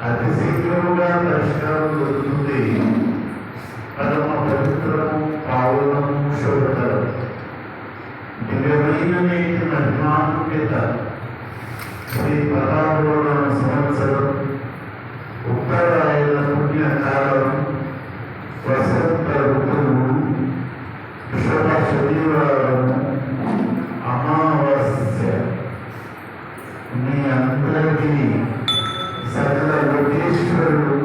అతి శీఘ్రముగా పరిష్కారం దొరుకుతుంది. పరమ పవిత్రము పావనము శోభతరం దివ్యమైన నీతి మహిమాన్విత శ్రీ 16వ సంవత్సరం ఉత్తరాయణ పుణ్యకాలం వసంత ఋతువు శుభ శనివారము అమావాస్య. మీ అందరికీ సకల లోకేశ్వరుడు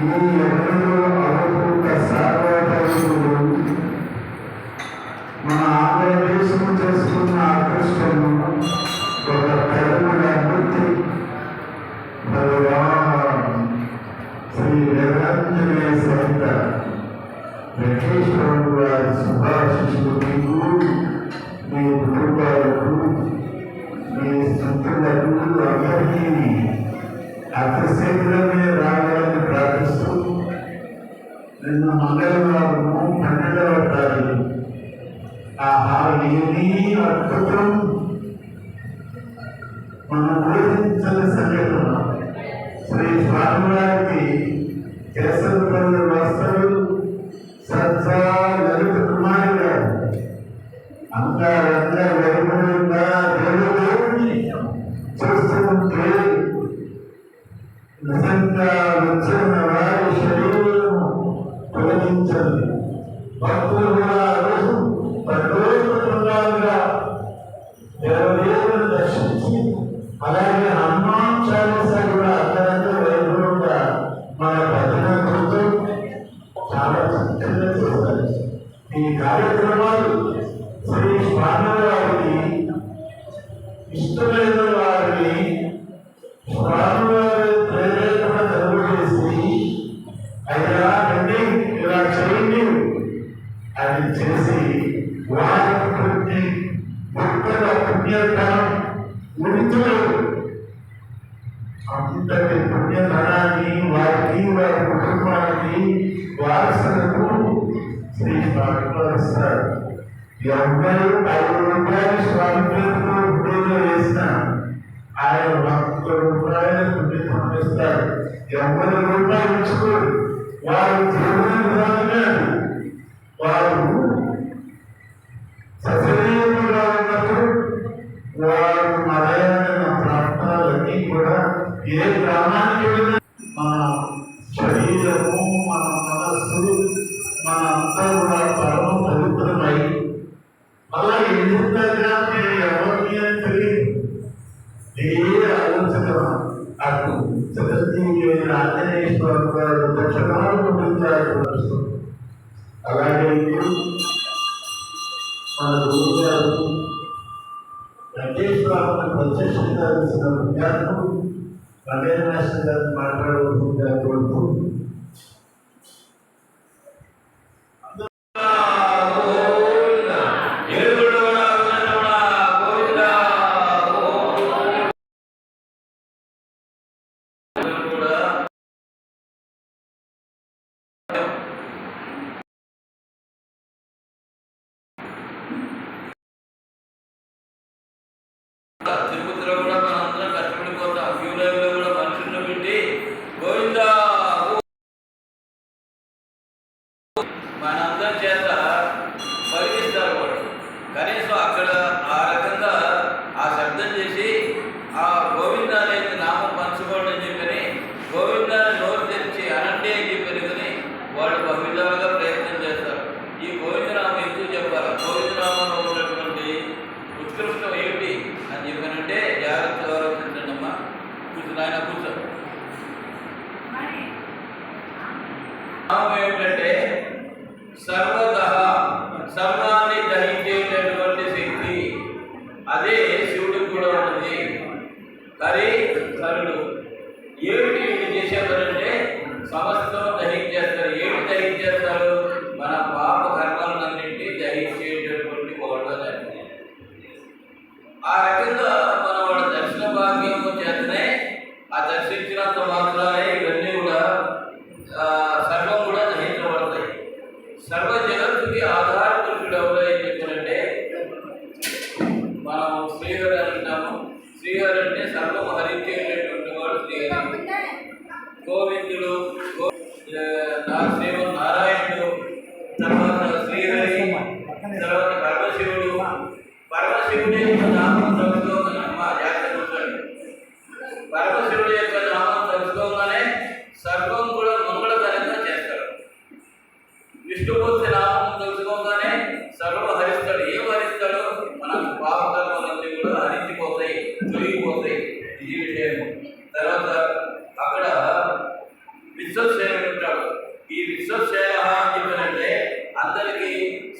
ఈ ఎవరిలో అవధూత సార్వభౌముడు మన ఆంధ్రదేశము చేసుకున్న అదృష్టము ఒక కరుణ మూర్తి భగవాన్ శ్రీ నిరంజనేయ సహిత వెంకటేశ్వరుడు వారి శుభాశిషులు మీకు, మీ కుటుంబాలకు, మీ స్మృతులకు అందరికీ అతి శీఘ్రమే రావాలని ప్రార్థిస్తూ నిన్న మంగళవారము 12వ తారీఖు ఏమీ అద్భుతం మనం ఊహించని సంఘటన. శ్రీ స్వామివారికి కేశవపల్లి వస్తారు సజ్జా లలిత కుమారి గారు కార్యక్రమాలు శ్రీ స్వామివారికి ఇష్టమైన వారిని స్వామివారి ప్రేరేపణ కలుగజేసి అయ్యా రండి ఇలా చేయండి అని చేసి వారికి ప్రతి ఒక్కర పుణ్యతనం ఉడితులు అంతటి పుణ్యధనాన్ని వారికి వారి కుటుంబానికి వారసులకు శ్రీ స్వామి ఇస్తారు. ఎవరు 5 రూపాయలు స్వామి పేరుతో హుండీలో వేసిన ఆయన 100 రూపాయలు పుణ్యతనం ఇస్తారు. ఎవరి రూపాయలు ఇచ్చుకోరు. వారు జీవన విధానమే వారు సశరీరంగా ఉన్నప్పుడు వారు మలయాళ ప్రాంతాలన్నీ కూడా ఏ గ్రామానికి వెళ్ళినా మన శరీరము మన మనస్సు మన అంతా కూడా పరమ పవిత్రమై అలా ఎందుకంటే నేను ఎవరిని అని తెలియదు. ఏ ఆలోచన అటు జగతీయ ఆంజనేయ స్వామి గారు దక్షిణాలు పొందుతారు. అలాగే మన గురువు గారు వెంకటేశ్వరరావుని ప్రత్యక్షంగా తెలిసిన విద్యార్థులు వెంకటేశ్వర గారిని మాట్లాడుతుందిగా కోరుతూ తిరుపతిలో కూడా మనం అందరం కష్టపడిపోతాం. క్యూ లైన్ లో కూడా మనుషులను పెట్టి గోవిందా మనందరం చేత పరిగిస్తారు వాడు. కనీసం అక్కడ ఆ రకంగా ఆ శబ్దం చేసి ఆ గోవింద అనేది నామం పంచుకోండి అని చెప్పని గోవిందాన్ని నోరు తెరిచి అనండి అని చెప్పని కానీ వాళ్ళు బహువిధాలుగా ప్రయత్నం చేస్తారు. ఈ గోవిందనామం ఎందుకు చెప్పాలి? గోవిందనామంలో ఉన్నటువంటి ఉత్కృష్టం ఏమిటి అని చెప్పానంటే జాగ్రత్తగా ఆలోచించండి అమ్మా. కూర్చుని ఆయన కూర్చో. నామం ఏమిటంటే సర్వత సర్వాన్ని దహించేటటువంటి శక్తి. అదే శివుడికి కూడా ఉన్నది. హరుడు ఏమిటి వీళ్ళు చేసేవారంటే సమస్తం దహించేస్తారు. ఏమి దహించేస్తారు? మన పాప కర్మలన్నింటినీ దహించేటటువంటి వాడు అని. ఆ రకంగా మనం వాళ్ళ దర్శన భాగ్యము చేతనే ఆ దర్శించినంత మాత్రమే ఇవన్నీ కూడా సర్వం కూడా దహించబడతాయి. సర్వ జగత్తుకి ఆధారపురుషుడు ఎవరు అని చెప్పారంటే మనం శ్రీహరి అంటాము. శ్రీహరి అంటే సర్వం హరించేటటువంటి వాడు శ్రీహరి. గోవిందుడు, శ్రీమన్నారాయణుడు, తర్వాత శ్రీహరి, తర్వాత పరమశివుడు. పరమశివుడి యొక్క నామం తెలుసుకోగానే అమ్మ జాగ్రత్త కూర్చోండి. పరమశివుడి యొక్క నామం తెలుసుకోగానే సర్వం కూడా మంగళకరంగా చేస్తాడు. విష్ణుమూర్తి నామం తెలుసుకోగానే సర్వం హరిస్తాడు. ఏం హరిస్తాడు? మన పాపకర్మలన్నీ కూడా హరించిపోతాయి, తొలగిపోతాయి. ఇది విషయం. తర్వాత అక్కడ విశ్వసేనుడు ఉంటాడు. ఈ విశ్వసేన అని చెప్పారంటే అందరికీ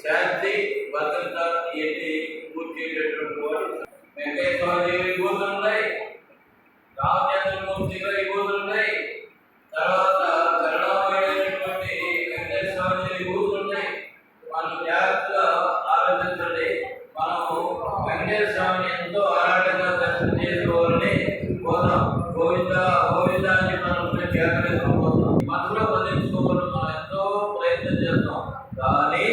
శాంతి భద్రత ఏంటి కూర్చేటటువంటి వాడు. వెంకటేశ్వర దేవి పూజలు ఉన్నాయి, రామచంద్రమూర్తి గారి పూజలు ఉన్నాయి, తర్వాత కరుణామయుడైనటువంటి వెంకటేశ్వర దేవి పూజలు ఉన్నాయి. మనం జాగ్రత్తగా ఆలోచించండి. మనం వెంకటేశ్వర స్వామిని ఎంతో ఆరాటంగా దర్శనం చేసుకోవాలని పోతాం. గోవింద గోవింద అని మనం జాగ్రత్తపోతాం. మనసులో ప్రదర్శించుకోవాలని మనం ఎంతో ప్రయత్నం చేస్తాం. కానీ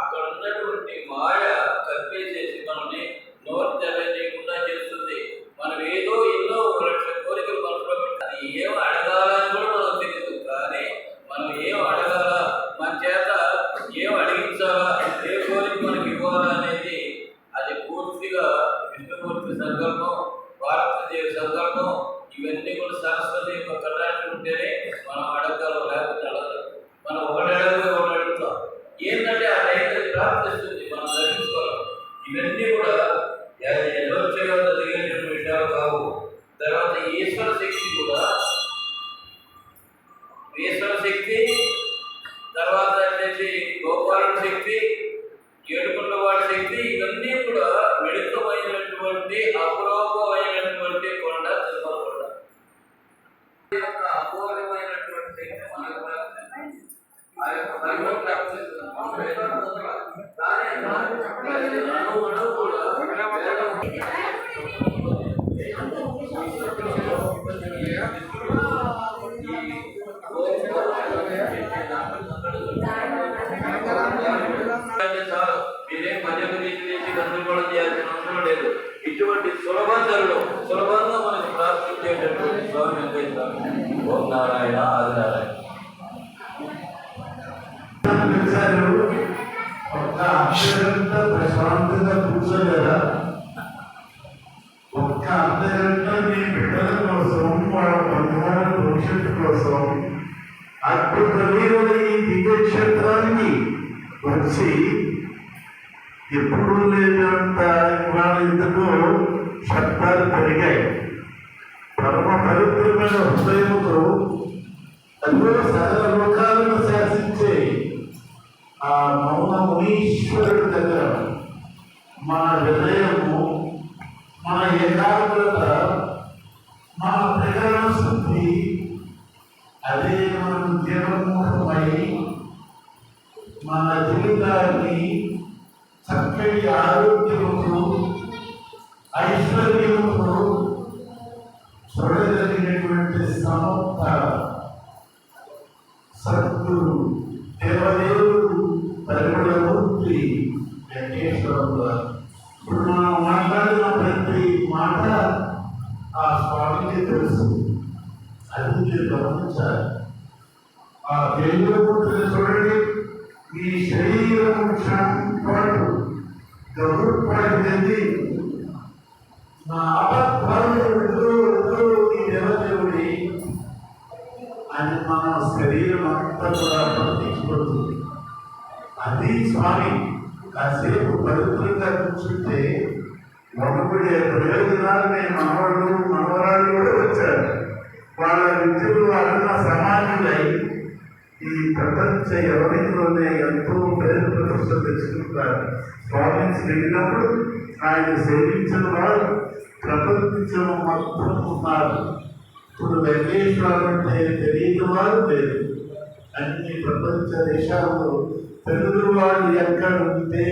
అక్కడ ఉన్నటువంటి మాయ కప్పేసేసి మనల్ని నోరు తెలియజేయకుండా చేస్తుంది. మనం ఏదో ఎన్నో లక్షల కోరికలు మనసులో అది ఏం అడగాలని కూడా మనకు తెలియదు. కానీ మనం ఏం అడగాల, మన చేత ఏం అడిగించాలా, ఏ కోరిక మనకి ఇవ్వాలా అనేది అది పూర్తిగా విష్ణుమూర్తి సంకల్పం, భారతదేవి సంకల్పం. ఇవన్నీ కూడా సరస్వతి యొక్క కటాక్షం ఉంటేనే మనం అడగాలి, లేకపోతే అడగదు. మనం ఒకటి అడుగుతాం. ఏంటంటే ఆ టైంలో ప్రార్థిస్తుంది, మనం దర్శించుకోవాలి. ఇవన్నీ కూడా యథోక్షగా జరిగేటువంటి విషయాలు కావు. తర్వాత ఈశ్వర శక్తి కూడా, ఈశ్వర శక్తి, తర్వాత వచ్చేసి గోపాలుడి శక్తి, మీరేం మధ్యకు తీసి గందరగోళం చేయాల్సిన అవసరం లేదు. ఇటువంటి సులభంగా మనకు ప్రార్థించేటటువంటి స్వామి వెంకటేశ్వర. ఓం నారాయణ ఆది నారాయణ. ఒక్క అర్ధగంట ప్రశాంతంగా కూర్చోలేదా? ఒక్క అర్ధగంట మీ బిడ్డల కోసం, వాళ్ళ బంధువుల భవిష్యత్తు కోసం అద్భుతమైన ఈ దివ్యక్షేత్రానికి వచ్చి ఎప్పుడూ లేనంత ఇవాళ ఇందులో శబ్దాలు పెరిగాయి. పరమ పవిత్రమైన హృదయముతో అందులో సకల లోకాలను శాసించే ఆ మౌన మునీశ్వరుడి దగ్గర మన హృదయము, మన ఏకాగ్రత, మన ప్రకరణ శుద్ధి, అదే మనం జీవన్ముఖమై మన జీవితాన్ని చక్కటి ఆరోగ్యముతో, ఐశ్వర్యముతో చూడగలిగినటువంటి సమర్థ సద్గురు దేవదేవుడు పరిమళమూర్తి వెంకటేశ్వర. ఇప్పుడు మనం మాట్లాడిన ప్రతి మాట ఆ స్వామికి తెలుసు. అది మీరు గమనించాలి. ఆ దేవుడు చూడండి, ఈ శరీరం పాటు గౌరవపడింది. నా అబద్ధాలు ఈ దేవదేవుడి అని మన శరీరం అంతా కూడా ప్రత్యక్షపడుతుంది. అది స్వామి కాసేపు పవిత్రంగా కూర్చుంటే మనకుడే ప్రయోజనాలనే మనవాళ్ళు మనవరాళ్ళు కూడా వచ్చారు. వాళ్ళ విద్యులు అన్న సమాజులై ఈ ప్రపంచ ఎవరిలోనే ఎంతో పేరు ప్రతిష్ట తెచ్చుకుంటారు. స్వామిని వెళ్ళినప్పుడు ఆయన సేవించిన వారు ప్రపంచం మొత్తం ఉన్నారు. ఇప్పుడు వెంకటేశ్వరం అంటే తెలియని వారు లేదు. అన్ని ప్రపంచ దేశాల్లో తెలుగు వాళ్ళు ఎక్కడ ఉంటే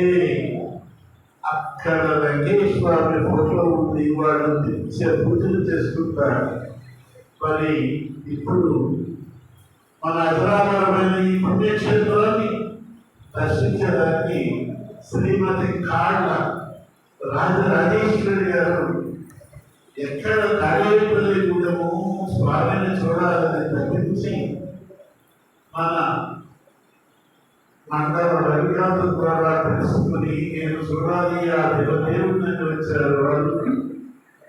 అక్కడ వెంకటేశ్వరుని ఫోటో ఉంది. వాళ్ళు నిత్య పూజలు చేసుకుంటారు. మరి ఇప్పుడు మన అజరామరమైన ఈ పుణ్యక్షేత్రాన్ని దర్శించడానికి శ్రీమతి కాళ్ళ రాజరాజేశ్వరి గారు ఎక్కడ తాడేపల్లి గూడెము స్వామిని చూడాలని తప్పించి మన మండల రవికాంతం ద్వారా తెలుసుకుని నేను చూడాలి ఆ దేవదేవుడిని వచ్చారు. వాళ్ళు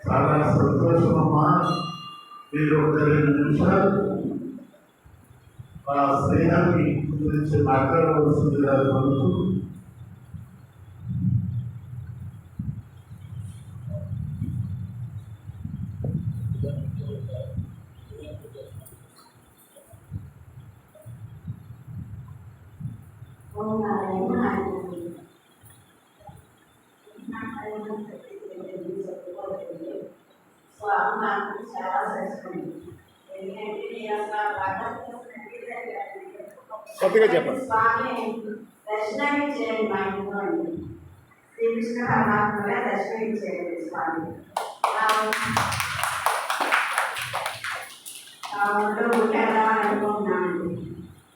చాలా సంతోషమమ్మా. మీరు ఒక 2 నిమిషాలు ఆ స్నేహాన్ని గురించి మాట్లాడవలసిందిగా కోరుతూ కొద్దిగా చెప్పండి. స్వామి దర్శనమిచ్చేయండి మా ఇంట్లో అండి. శ్రీకృష్ణ పరమాత్మగా దర్శనమిచ్చేయండి స్వామి. ఆ ఊళ్ళో ఉంటాడని అనుకుంటున్నాను.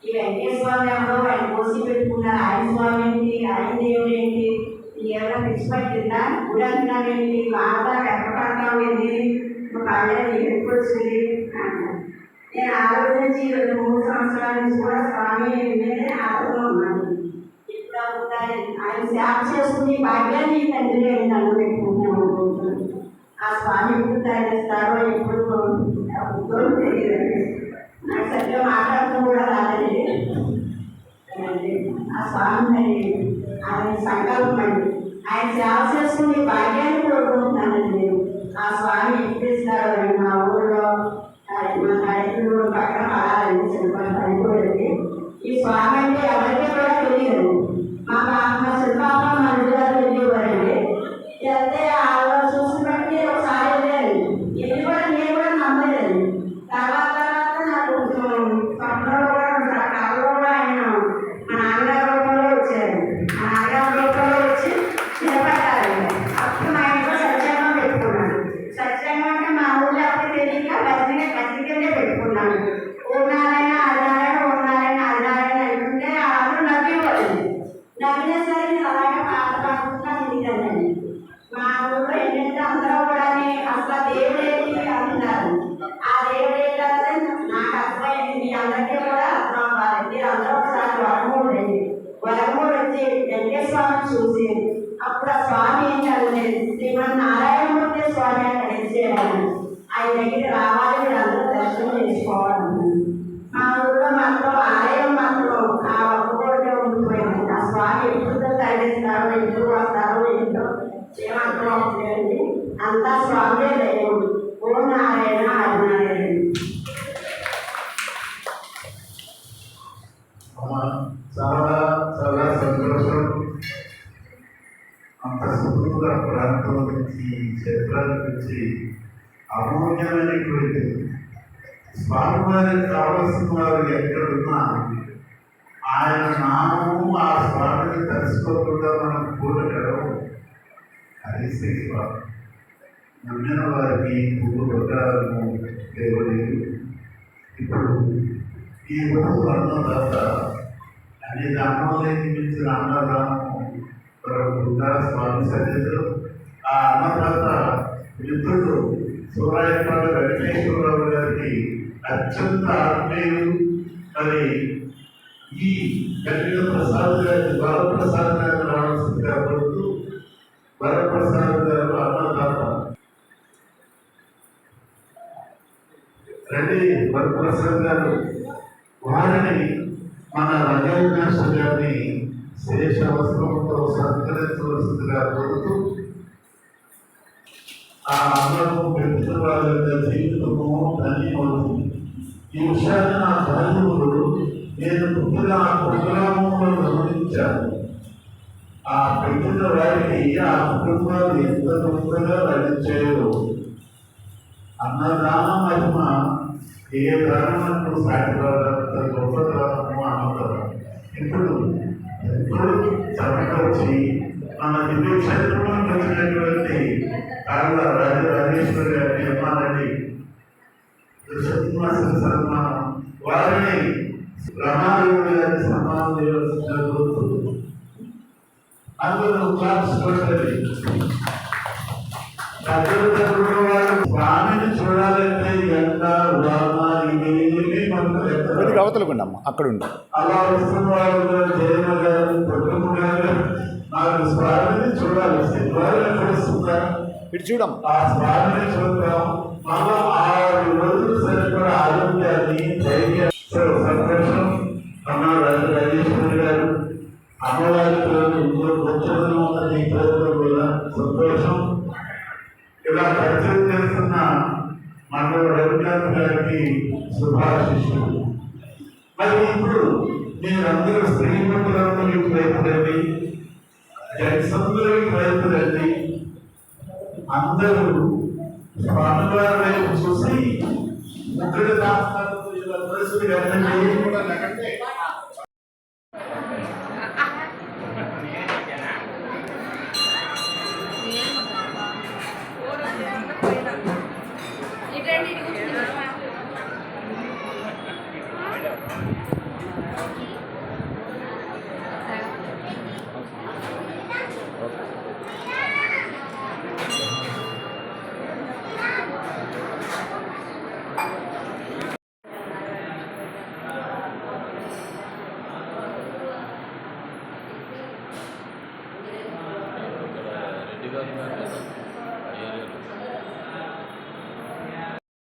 ఈ వెంకటేశ్వరం ఎవరో ఆయన కోసి పెట్టుకున్నారు. ఆయన స్వామి ఏంటి, ఆయన దేవుడు ఏంటి, ఏమైనా పిచ్చిపట్టిందా, గుడంటున్నాను ఏంటి, బాగా ఎక్కపడతాం ఏంటి, మా కళ్ళని ఎప్పుడు వచ్చింది అంటారు. నేను ఆలోచించి 2-3 సంవత్సరాల నుంచి కూడా స్వామి మీదే ఆటలో ఉన్నాను. ఇప్పుడు ఆయన సేవ చేసుకుని భాగ్యాన్ని తండ్రి అని నన్ను పెట్టుకుంటున్నాను. ఆ స్వామి ఎప్పుడు తయారిస్తారో ఎప్పుడు తెలియదండి. నాకు సరిగ్గా మాట్లాడటం కూడా రాదండి. ఆ స్వామి ఆయన సంకల్పం అండి. ఆయన సేవ చేసుకుని భాగ్యాన్ని కోరుకుంటున్నానండి నేను. ఆ స్వామి ఎప్పుడు ఇస్తారో మా ఊళ్ళో రైతులు పక్కన పడాలండి. చనిపోయింది. ఈ స్వామి అంటే ఎవరికీ కూడా తెలియదు. మా శిల్పాప మా ఇంటిదారు వెళ్ళేవారండి. వెళ్తే వాళ్ళు చూసి బట్టి ఒకసారి వెళ్ళారండి. ఇది కూడా నేను కూడా నమ్మలేదండి. తర్వాత నాకు కొంచెం స్వప్నంలో కూడా కళలో కూడా ఆయన మా నాన్నగారి రూపంలో వచ్చారండి. మా నాన్నగారి రూపంలో వచ్చి నిలబడ్డారండి. అప్పుడు మా ఇంట్లో సత్సంగం పెట్టుకున్నాను. సత్సంగం అంటే మా ఊళ్ళో అప్పుడు తెలియక పత్రికలే పెట్టుకున్నాను. ఓ నారాయణ అది నారాయణ, ఓ నారాయణ అది నారాయణ అంటుంటే ప్రయాణిస్తారు, ఇంటికి వస్తారు, ఇంట్లో ఏమంతా ఉంటాయండి. అంతా స్వామి దేవుడు. ఓ నారాయణ ఆదినారాయణ. అమ్మా, చాలా చాలా సంతోషం. అంత సుదూర ప్రాంతం నుంచి క్షేత్రాల నుంచి అమూల్యమైనటువంటి స్వామివారికి కావలసిన వారు ఎక్కడున్నా ఆయన నామము ఆ స్వామిని తెలుసుకోకుండా మనం కూడగలము. అది శ్రీస్వామి. నమ్మిన వారికి పువ్వు ప్రకారము దేవుడు. ఇప్పుడు ఈ రోజు అన్నదాత అనేది అన్నంలోకి మించిన అన్నదానము ప్రభుత్వ స్వామి సన్నిధిలో ఆ అన్నదాత మిత్రుడు సూరాయపాడు వెంకటేశ్వరరావు గారికి అత్యంత ఆత్మీయులు. మరి ఈ వెంకట ప్రసాద్ గారి వరప్రసాద్ గారు రావాల్సిందిగా కోరుతూ వరప్రసాద్ గారు అన్నదాత రండి. వరప్రసాద్ గారు వారిని మన రజావినాశ గారిని శేష వస్త్రంతో సత్కరించవలసిందిగా కోరుతూ ఆ అందరూ వ్యక్తుల వారి యొక్క జీవితము ధన్యమవుతుంది. ఈ విషయాన్ని నా బంధువులు నేను పుట్టిన ఆ కుగ్రామంలో గమనించాను. ఆ పెట్టిన వారికి ఆ కుటుంబాలు ఎంత గొప్పగా నడిచాయో. అన్నదాన మహిమ ఏ దానములకు సాటివాడంత గొప్ప దానము అన్నదానం. ఇప్పుడు సమకూర్చి మన దివ్య క్షేత్రంలోకి వచ్చినటువంటి కాళ్ళ రాజేశ్వరి గారిని అమ్మారండి సన్మానం వారిని రమాదేవి గారిని సన్మానం చేయవలసిందిగా కోరుతుంది. అందులో క్లాప్స్ కొట్టండి. స్వామిని చూడాలంటే ఎంత ఇవేమి మనకు అవతలకు ఉండమ్మా, అక్కడ ఉండి అలా వస్తున్న వాళ్ళు జయమ గారు కుటుంబ గారు నాకు స్వామిని చూడాలి. శివారు ఎక్కడ వస్తుందా ఇటు చూడమ్మా. ఆ స్వామిని చూద్దాం. మళ్ళా 6 రోజులు సరిపడా ఆరోగ్యాన్ని ధైర్యం సంతోషం అన్నారు రాజేశ్వరి గారు. అమ్మవారితో ఇంట్లో గొప్పదనం ఉన్నది పేరులో కూడా సంతోషం. ఇలా పరిచయం చేస్తున్న మన రవికాంత్ గారికి శుభాశిష్యులు. మరి ఇప్పుడు మీరందరూ స్త్రీమంతులందరూ ప్రయత్నండి, జనసందరూ ప్రయత్నండి. అందరూ స్వామివారి వైపు చూసి ముగ్గురు దాస్తాలతో ఇలా పరిస్థితి కూడా లేకంటే రెడ్డి గారు